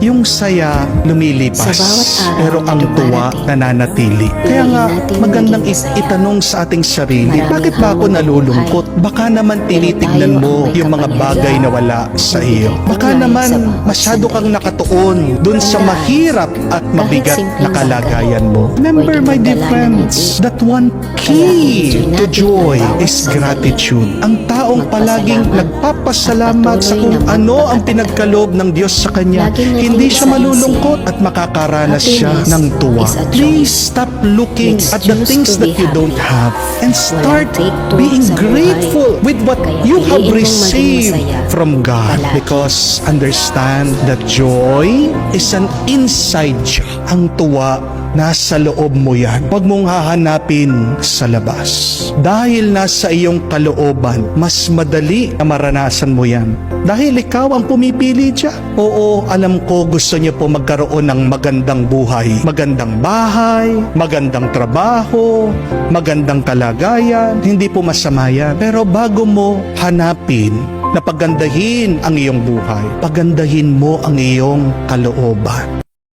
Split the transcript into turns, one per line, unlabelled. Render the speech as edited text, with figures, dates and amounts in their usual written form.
Yung saya lumilipas,
Sa bawat araw
pero
na
ang tuwa
dumarating,
nananatili. Kaya
piliin
nga,
nating
magandang
maging masaya.
itanong sa ating sarili,
Maraming
bakit ba ako
hamon ng
nalulungkot? Baka naman tinitignan
tayo
mo
ang may
yung mga
kapangyarihan.
bagay na wala sa iyo. Baka
Tunay
naman
sa bawat
masyado kang
sandali.
nakatuon dun sa
Tandaan,
mahirap at mabigat na
simpleng
kalagayan mo.
bagay,
Remember,
pwedeng
my dear
magdala ng
friends,
ngiti.
that one key
Kaya
to
i-enjoy
joy
natin ang bawat
is
sandali.
gratitude. Ang taong palaging
Magpasalamat
nagpapasalamat
at
sa
patuloy
kung
na
ano ang
magpakatotoo.
pinagkaloob ng Diyos sa kanya,
Lagi nating
hindi siya
isahin
malulungkot at makakaranas siya
happiness
ng tuwa.
is a choice.
Please stop looking
Let's
at the
choose
things
to
that
be
you don't
happy.
have and start
Walang take-two
being
sa buhay.
grateful with what
Kaya
you have
piliin mong maging
received
masaya
from God.
palagi.
Because understand that joy is an inside job. Ang tuwa nasa loob mo yan. Huwag mong hahanapin sa labas. Dahil nasa iyong kalooban, mas madali na maranasan mo yan. Dahil ikaw ang pumipili dyan. Oo, alam ko gusto niyo po magkaroon ng magandang buhay. Magandang bahay, magandang trabaho, magandang kalagayan. Hindi po masama yan. Pero bago mo hanapin na pagandahin ang iyong buhay, pagandahin mo ang iyong kalooban.